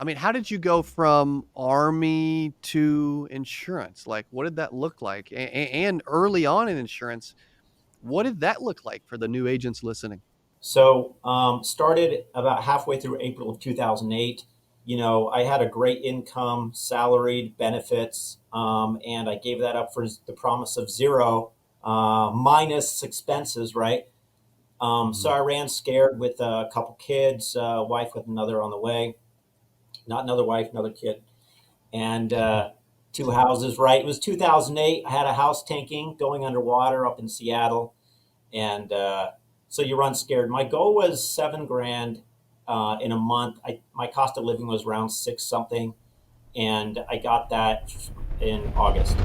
I mean, how did you go from Army to insurance? Like, what did that look like? And early on in insurance, what did that look like for the new agents listening? So started about halfway through April of 2008. I had a great income, salaried benefits, and I gave that up for the promise of zero minus expenses, right? So Mhm. I ran scared with a couple kids, wife with another on the way, not another wife, another kid, and two houses, right? It was 2008. I had a house tanking, going underwater up in Seattle, and so you run scared. My goal was 7 grand in a month. My cost of living was around six something, and I got that in August.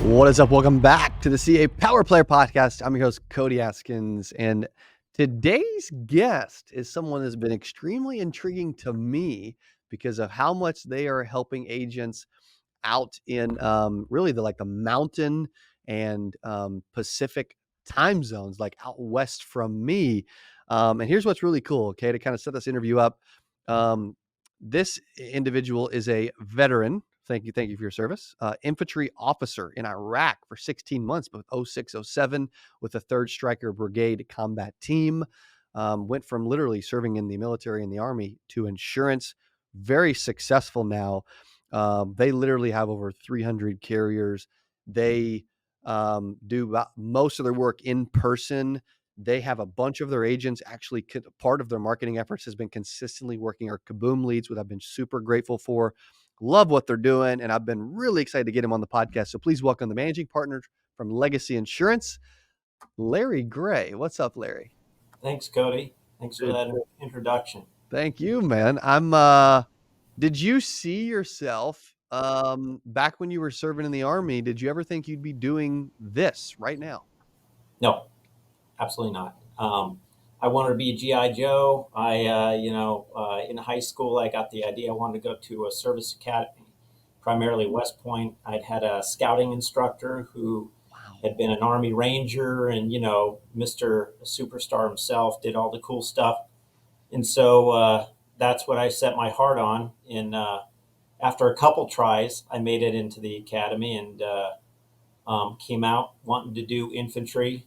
What is up? Welcome back to the CA Power Player Podcast. I'm your host, Cody Askins, and today's guest is someone that's been extremely intriguing to me because of how much they are helping agents out in really the mountain and Pacific time zones, like out west from me. And here's what's really cool, okay, to kind of set this interview up. Um, this individual is a veteran. Thank you for your service. Infantry officer in Iraq for 16 months, both 0607 with the 3rd Stryker Brigade combat team. Went from literally serving in the military and the Army to insurance. Very successful now. They literally have over 300 carriers. They do most of their work in person. They have a bunch of their agents. Actually, part of their marketing efforts has been consistently working our Kaboom leads, which I've been super grateful for. Love what they're doing, and I've been really excited to get him on the podcast. So please welcome the managing partner from Legacy Insurance, Larry Gray. What's up, Larry? Thanks, Cody. Thanks for Dude, that introduction. thank you, man. Did you see yourself back when you were serving in the Army? Did you ever think you'd be doing this right now? No, absolutely not. I wanted to be a GI Joe. In high school, I got the idea I wanted to go to a service academy, primarily West Point. I'd had a scouting instructor who Wow. had been an Army Ranger and, Mr. Superstar himself, did all the cool stuff. And so that's what I set my heart on. And after a couple tries, I made it into the academy and came out wanting to do infantry.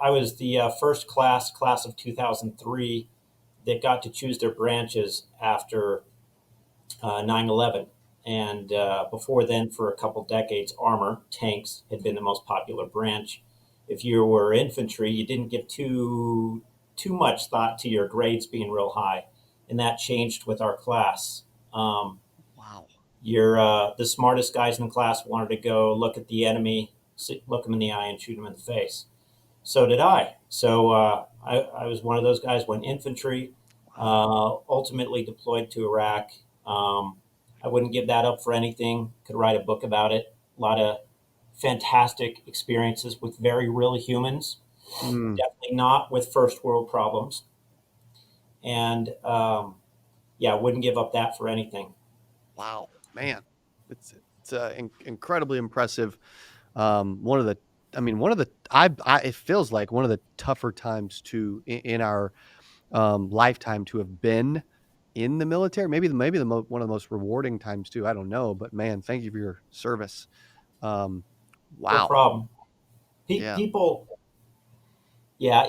I was the first class of 2003, that got to choose their branches after 9/11. And before then, for a couple decades, armor, tanks had been the most popular branch. If you were infantry, you didn't give too much thought to your grades being real high, and that changed with our class. Um, Wow. the smartest guys in the class wanted to go look at the enemy, look them in the eye, and shoot them in the face. So did I. So I was one of those guys. Went infantry, Wow. ultimately deployed to Iraq. I wouldn't give that up for anything. Could write a book about it. A lot of fantastic experiences with very real humans. Mm, Definitely not with first world problems. And yeah, wouldn't give up that for anything. wow. Man. It's incredibly impressive. One of the I mean, one of the I it feels like one of the tougher times in our lifetime to have been in the military. Maybe one of the most rewarding times too. I don't know, but man, thank you for your service. Um, No wow. problem. Yeah. People, yeah,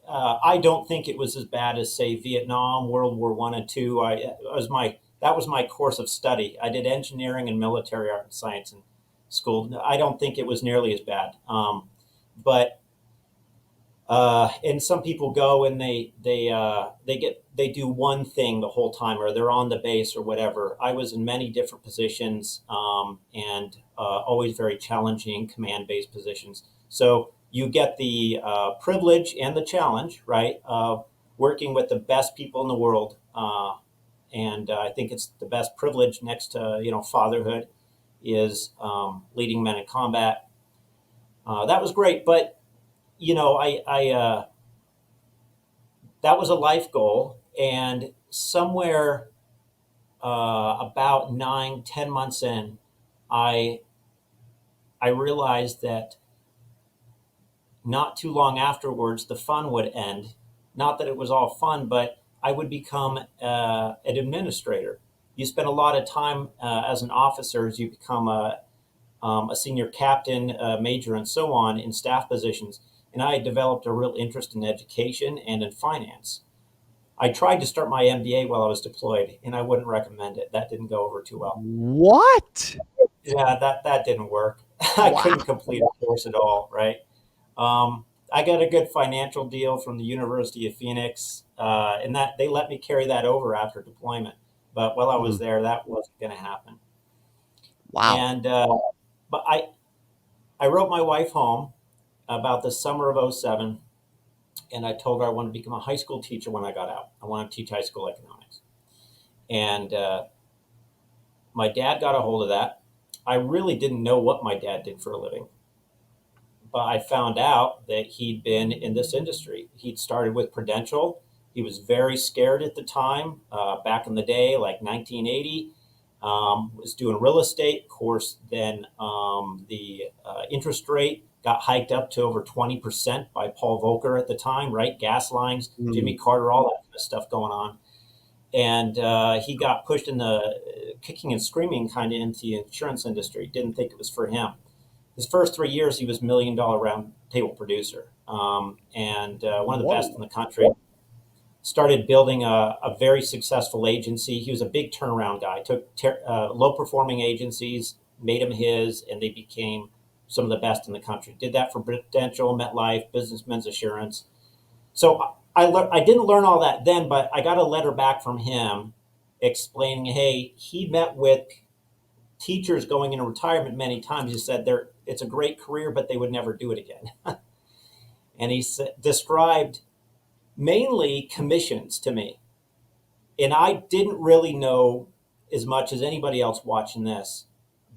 I don't think it was as bad as say Vietnam, World War One and Two. That was my course of study. I did engineering and military art and science in school. I don't think it was nearly as bad. But and some people go and they do one thing the whole time, or they're on the base or whatever. I was in many different positions, and always very challenging command based positions. So you get the privilege and the challenge, right, of working with the best people in the world. And I think it's the best privilege next to fatherhood is leading men in combat. That was great, but I that was a life goal. And somewhere about 9, 10 months in, I I realized that not too long afterwards, the fun would end. Not that it was all fun, but I would become an administrator. You spend a lot of time as an officer as you become a senior captain, major, and so on in staff positions. And I had developed a real interest in education and in finance. I tried to start my MBA while I was deployed, and I wouldn't recommend it. That didn't go over too well. What? Yeah, that didn't work. I Wow. couldn't complete a course at all, right? I got a good financial deal from the University of Phoenix, and that they let me carry that over after deployment. But while I was Mm, there, that wasn't going to happen. wow. And but I wrote my wife home about the summer of '07, and I told her I wanted to become a high school teacher when I got out. I wanted to teach high school economics, and my dad got a hold of that. I really didn't know what my dad did for a living, but I found out that he'd been in this industry. He'd started with Prudential. He was very scared at the time, back in the day, like 1980. Was doing real estate. Of course, then the interest rate got hiked up to over 20% by Paul Volcker at the time, right? Gas lines, Mm, Jimmy Carter, all that kind of stuff going on. And he got pushed in the kicking and screaming kind of into the insurance industry. Didn't think it was for him. His first 3 years, he was $1 million round table producer, and one of the best in whoa. the country. Started building a very successful agency. He was a big turnaround guy. Took low performing agencies, made them his, and they became some of the best in the country. Did that for Prudential, MetLife, Businessmen's Assurance. So I didn't learn all that then, but I got a letter back from him explaining, hey, he met with teachers going into retirement many times. He said it's a great career, but they would never do it again. And he described mainly commissions to me. And I didn't really know as much as anybody else watching this,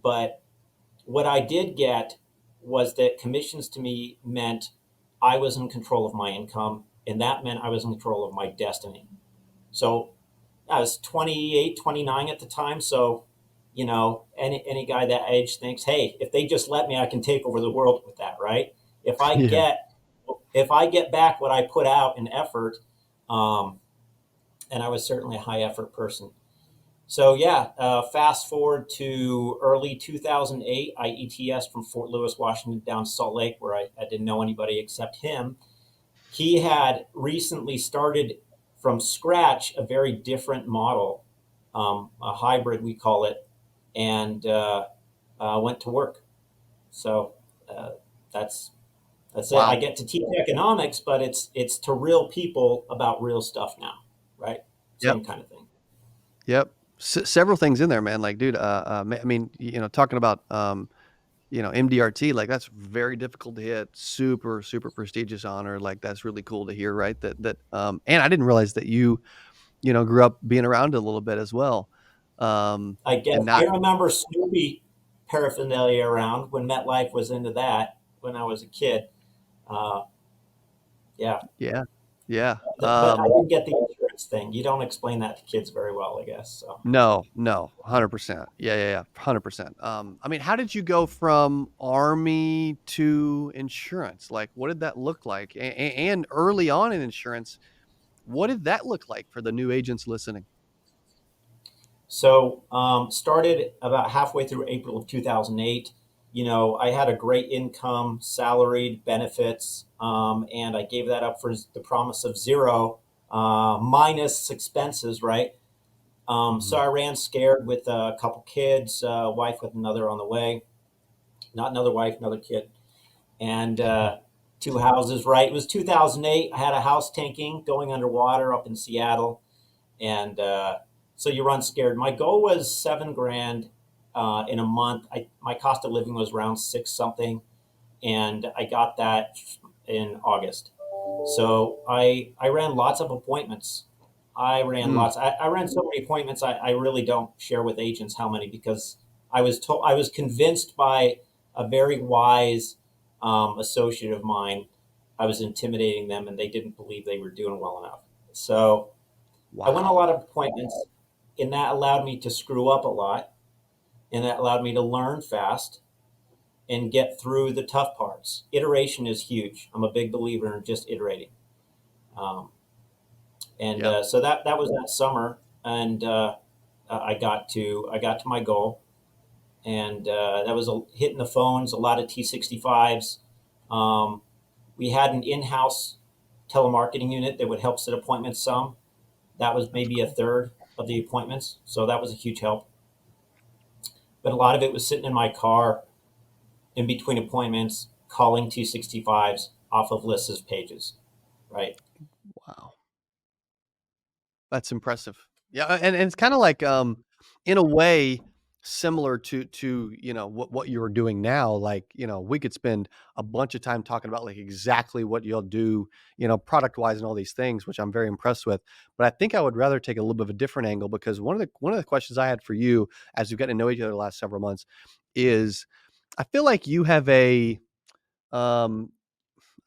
but what I did get was that commissions to me meant I was in control of my income, and that meant I was in control of my destiny. So I was 28, 29 at the time. So, any guy that age thinks, hey, if they just let me, I can take over the world with that, right? If I Yeah. get if I get back what I put out in effort, um, and I was certainly a high effort person. So yeah, fast forward to early 2008, I ETS from Fort Lewis, Washington, down to Salt Lake, where I didn't know anybody except him. He had recently started from scratch a very different model, a hybrid we call it, and went to work. So uh, that's that's it. I Wow. get to teach economics, but it's to real people about real stuff now, right? Yep. Same kind of thing. Yep. Several things in there, man. Like, dude, I mean, talking about, MDRT, like that's very difficult to hit. Super, super prestigious honor. Like, that's really cool to hear, right? And I didn't realize that you grew up being around it a little bit as well. I guess And I not, remember Snoopy paraphernalia around when MetLife was into that when I was a kid. Uh, yeah, yeah, yeah. but I didn't get the insurance thing. You don't explain that to kids very well, I guess. So. No, no, 100%. Yeah, yeah, yeah, 100%. I mean, how did you go from army to insurance? Like, what did that look like? And early on in insurance, what did that look like for the new agents listening? So started about halfway through April of 2008. I had a great income, salaried benefits, and I gave that up for the promise of zero minus expenses, right? So Mhm. I ran scared with a couple kids, wife with another on the way, not another wife, another kid, and two houses, right? It was 2008. I had a house tanking going underwater up in Seattle, and so you run scared. My goal was 7 grand in a month. My cost of living was around six something, and I got that in August. So I ran lots of appointments. Mm, I ran so many appointments. I really don't share with agents how many because I was convinced by a very wise associate of mine. I was intimidating them, and they didn't believe they were doing well enough. So I went a Wow. lot of appointments, and that allowed me to screw up a lot, and that allowed me to learn fast and get through the tough parts. Iteration is huge. I'm a big believer in just iterating. Um, and Yep. so that was that summer, and I got to my goal, and that was hitting the phones, a lot of T65s. Um, we had an in-house telemarketing unit that would help set appointments some. That was That's maybe a cool. third of the appointments, so that was a huge help. But a lot of it was sitting in my car in between appointments, calling T65s off of lists pages, right? Wow. That's impressive. Yeah, and it's kinda like, in a way, similar to, what you're doing now, like, we could spend a bunch of time talking about, like, exactly what you'll do, product-wise and all these things, which I'm very impressed with, but I think I would rather take a little bit of a different angle because one of the questions I had for you as we've gotten to know each other the last several months is, I feel like you have um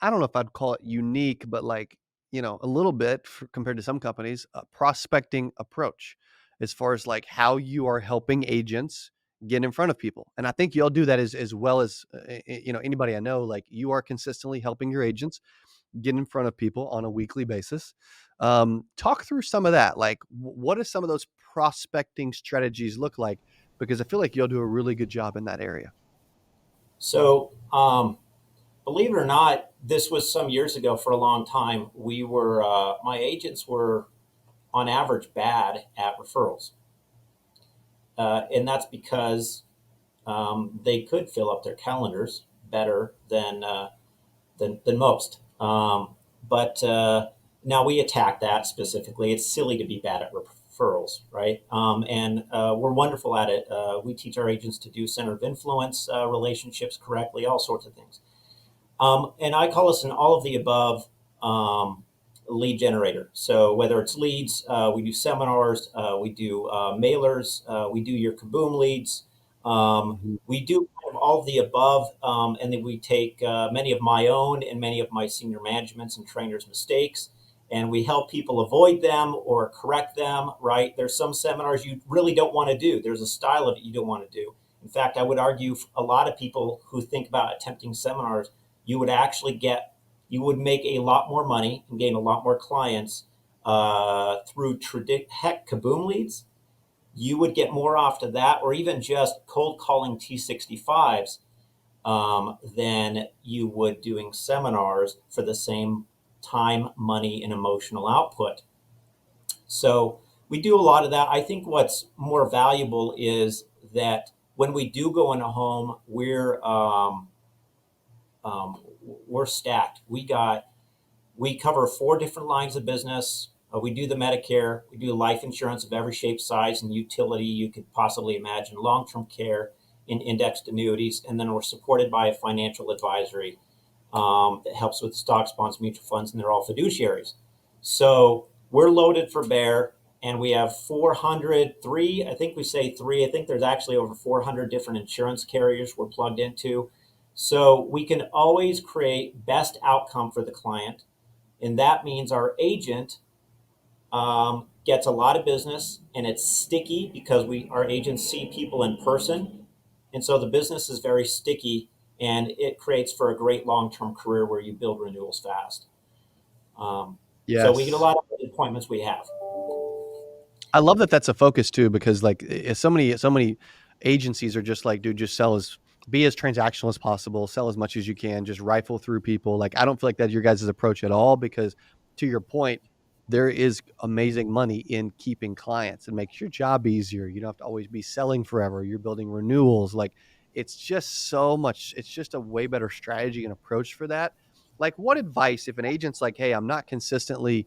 I don't know if I'd call it unique, but like, a little bit compared to some companies, a prospecting approach as far as like how you are helping agents get in front of people. And I think you'll do that as well as, anybody I know, like you are consistently helping your agents get in front of people on a weekly basis. Talk through some of that. Like, what do some of those prospecting strategies look like? Because I feel like you'll do a really good job in that area. So, believe it or not, this was some years ago. For a long time, my agents were on average bad at referrals, and that's because they could fill up their calendars better than most. But now we attack that specifically. It's silly to be bad at referrals, right? And we're wonderful at it. We teach our agents to do center of influence relationships correctly, all sorts of things. And I call us an all of the above lead generator. So whether it's leads, we do seminars, we do mailers, we do your Kaboom leads. Mhm. We do kind of all of the above, and then we take many of my own and many of my senior management's and trainers' mistakes, and we help people avoid them or correct them. Right? There's some seminars you really don't want to do. There's a style of it you don't want to do. In fact, I would argue a lot of people who think about attempting seminars, you would actually you would make a lot more money and gain a lot more clients through Kaboom leads. You would get more off to that, or even just cold calling T65s, than you would doing seminars for the same time, money, and emotional output. So we do a lot of that. I think what's more valuable is that when we do go in a home, um, we're stacked. We cover four different lines of business. We do the Medicare, we do life insurance of every shape, size, and utility you could possibly imagine, long term care, in indexed annuities, and then we're supported by a financial advisory that helps with stocks, bonds, mutual funds, and they're all fiduciaries. So we're loaded for bear, and we have 403. I think we say three. I think there's actually over 400 different insurance carriers we're plugged into. So we can always create best outcome for the client, and that means our agent gets a lot of business, and it's sticky because our agents see people in person, and so the business is very sticky, and it creates for a great long-term career where you build renewals fast. So we get a Yes. lot of appointments we have. I love that that's a focus too, because like so many agencies are just like, dude, just be as transactional as possible, sell as much as you can, just rifle through people. Like I don't feel like that's your guys' approach at all because to your point, there is amazing money in keeping clients and makes your job easier. You don't have to always be selling forever. You're building renewals. Like it's just so much, it's just a way better strategy and approach for that. Like what advice if an agent's like, hey, I'm not consistently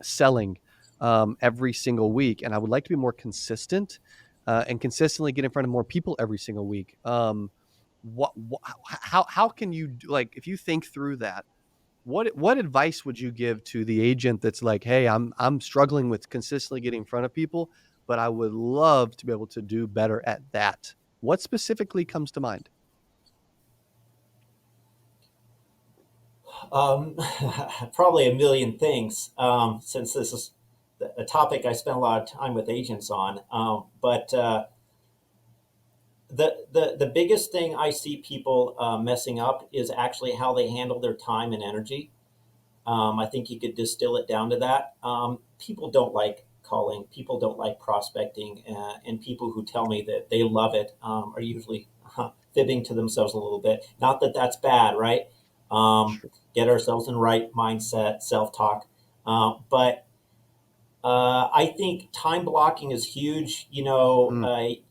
selling every single week, and I would like to be more consistent and consistently get in front of more people every single week. How can you like if you think through that? What advice would you give to the agent that's like, hey, I'm struggling with consistently getting in front of people, but I would love to be able to do better at that. What specifically comes to mind? Um, Probably a million things, since this is a topic I spend a lot of time with agents on. But the biggest thing I see people messing up is actually how they handle their time and energy. I think you could distill it down to that. People don't like calling, people don't like prospecting, and people who tell me that they love it are usually fibbing to themselves a little bit. Not that that's bad, right? Um, Sure. get ourselves in the right mindset, self talk. But I think time blocking is huge. Mm,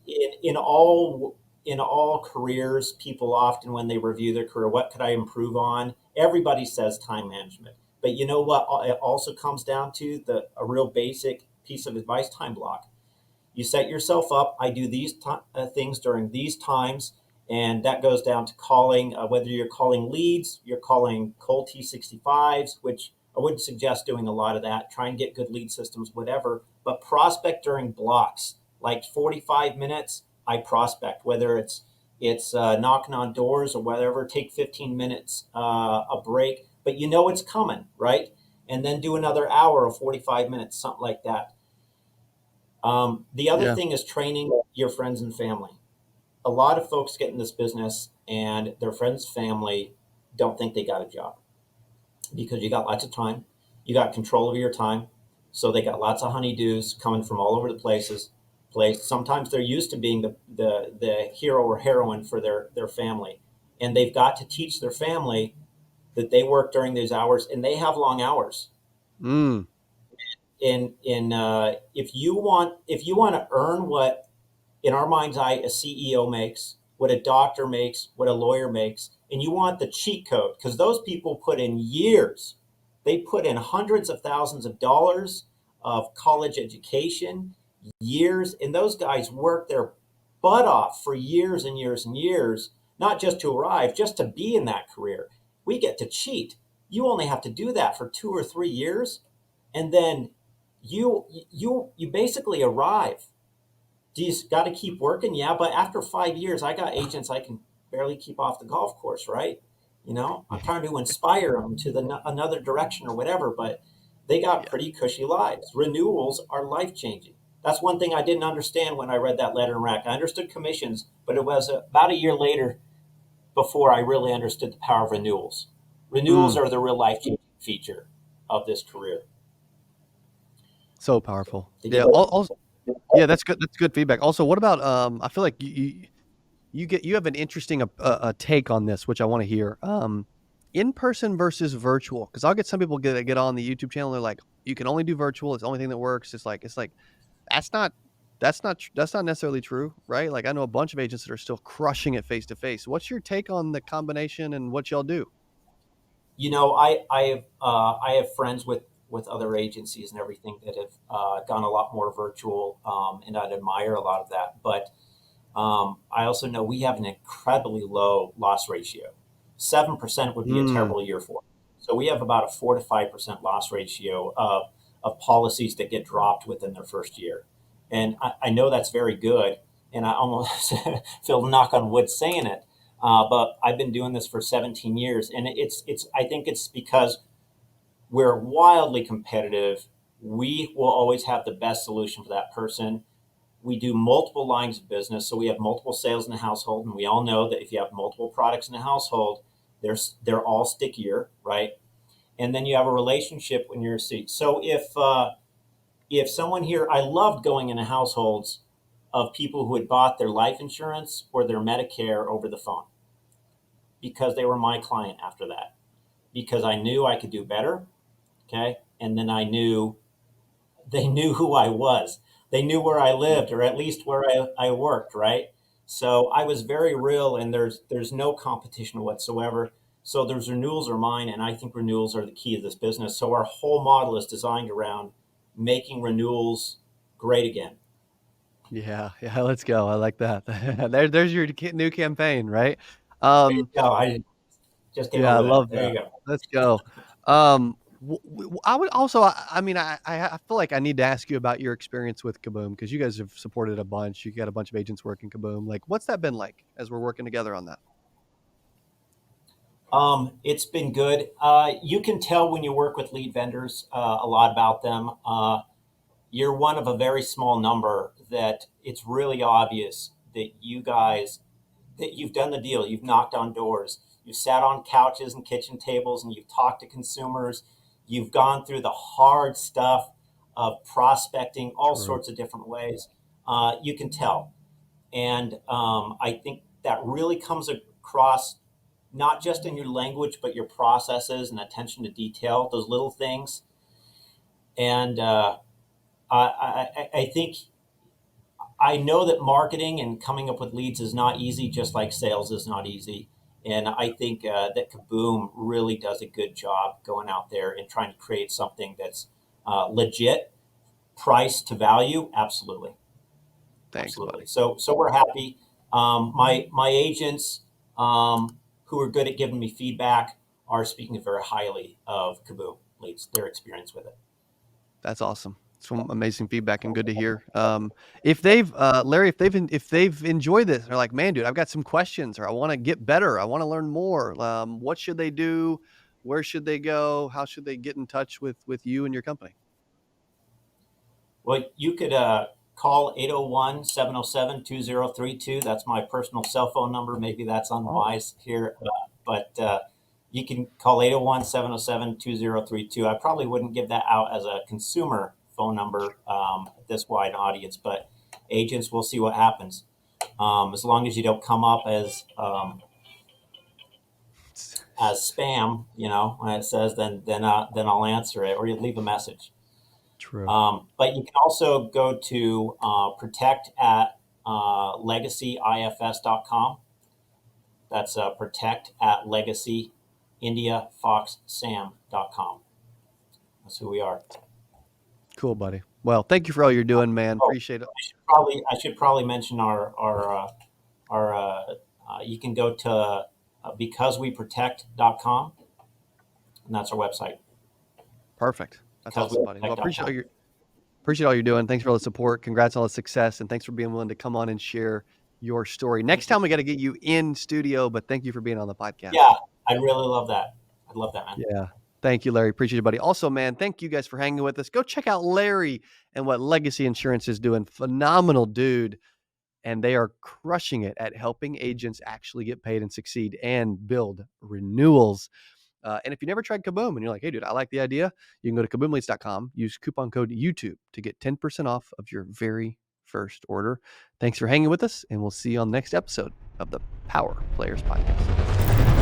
In all careers, people often, when they review their career, what could I improve on? Everybody says time management, but you know what? It also comes down to a real basic piece of advice: time block. You set yourself up. I do these things during these times, and that goes down to calling. Whether you're calling leads, you're calling cold T65s, which I wouldn't suggest doing a lot of that. Try and get good lead systems, whatever. But prospect during blocks, like 45 minutes. I prospect, whether it's knocking on doors or whatever. Take 15 minutes, a break, but you know it's coming, right? And then do another hour or 45 minutes, something like that. The other yeah. thing is training your friends and family. A lot of folks get in this business and their friends, family don't think they got a job because you got lots of time, you got control over your time. So they got lots of honeydews coming from all over the place. Sometimes they're used to being the hero or heroine for their family. And they've got to teach their family that they work during those hours and they have long hours. Mm, In if you want to earn what in our mind's eye a CEO makes, what a doctor makes, what a lawyer makes, and you want the cheat code because those people put in years. They put in hundreds of thousands of dollars of college education, years, and those guys work their butt off for years and years and years, not just to arrive, just to be in that career. We get to cheat. You only have to do that for 2 or 3 years, and then you basically arrive. Do you got to keep working? Yeah, but after 5 years, I got agents I can barely keep off the golf course, right? I'm trying to inspire them to another direction or whatever, but they got yeah. pretty cushy lives. Renewals are life changing. That's one thing I didn't understand when I read that letter in rack. I understood commissions, but it was about a year later before I really understood the power of renewals. Renewals Mm, are the real life changing feature of this career. so powerful. Did Yeah. you? Also, yeah, that's good. That's good feedback. Also, what about I feel like you have an interesting a take on this, which I want to hear. In person versus virtual, because I'll get some people get on the YouTube channel. They're like, you can only do virtual. It's the only thing that works. It's like that's not that's not necessarily true, right? Like I know a bunch of agents that are still crushing it face to face. What's your take on the combination and what y'all do? I have friends with other agencies and everything that have gone a lot more virtual, and I'd admire a lot of that. But I also know we have an incredibly low loss ratio. 7% would be a Mm, terrible year for us. So we have about a 4 to 5% loss ratio of policies that get dropped within their first year, and I know that's very good. And I almost feel knock on wood saying it, but I've been doing this for 17 years, and it's I think it's because we're wildly competitive. We will always have the best solution for that person. We do multiple lines of business, so we have multiple sales in the household, and we all know that if you have multiple products in the household, they're all stickier, right? And then you have a relationship when you're a seat. So if someone here, I loved going into households of people who had bought their life insurance or their Medicare over the phone because they were my client after that, because I knew I could do better. Okay, and then I knew they knew who I was. They knew where I mm, lived, or at least where I worked, right? So I was very real, and there's no competition whatsoever. So those renewals are mine, and I think renewals are the key of this business. So our whole model is designed around making renewals great again. yeah, yeah. Let's go. I like that. There's your new campaign, right? There you Um, go. I just came Yeah, up I with that. love There that. you go. Let's go. I would also, I mean, I feel like I need to ask you about your experience with Kaboom because you guys have supported a bunch. You got a bunch of agents working Kaboom. Like, what's that been like as we're working together on that? It's been good. You can tell when you work with lead vendors a lot about them. You're one of a very small number that it's really obvious that you guys that you've done the deal. You've knocked on doors. You've sat on couches and kitchen tables, and you've talked to consumers. You've gone through the hard stuff of prospecting, all True. sorts of different ways. You can tell, and I think that really comes across not just in your language, but your processes and attention to detail, those little things. And I think I know that marketing and coming up with leads is not easy, just like sales is not easy. And I think that Kaboom really does a good job going out there and trying to create something that's legit, price to value. Absolutely, Thanks, absolutely. buddy. So we're happy. My agents who are good at giving me feedback are speaking very highly of Kaboom leads, their experience with it. That's awesome. Some amazing feedback and good to hear. If they've, Larry, if they've enjoyed this, they're like, man, dude, I've got some questions, or I want to get better. I want to learn more. What should they do? Where should they go? How should they get in touch with you and your company? Well, you could call 801-707-2032. That's my personal cell phone number. Maybe that's Oh, unwise here, but you can call 801-707-2032. I probably wouldn't give that out as a consumer phone number, this wide audience, but agents will see what happens. As long as you don't come up as spam, when it says, then I'll answer it, or you leave a message. true. But you can also go to protect at legacyifs.com. That's protect at legacyindiafoxsam.com. That's who we are. Cool, buddy. Well, thank you for all you're doing, man. Oh, Appreciate it. I should probably mention our you can go to becauseweprotect.com, and that's our website. Perfect. That's awesome, buddy. Well, Becauseweprotect.com. appreciate all you're doing. Thanks for all the support. Congrats on all the success, and thanks for being willing to come on and share your story. Next Thank you. time we got to get you in studio, but thank you for being on the podcast. Yeah, I really love that. I love that, man. Yeah. Thank you, Larry. Appreciate it, buddy. Also, man, thank you guys for hanging with us. Go check out Larry and what Legacy Insurance is doing. Phenomenal dude. And they are crushing it at helping agents actually get paid and succeed and build renewals. And if you never tried Kaboom and you're like, hey, dude, I like the idea, you can go to kaboomleads.com, use coupon code YouTube to get 10% off of your very first order. Thanks for hanging with us, and we'll see you on the next episode of the Power Players Podcast.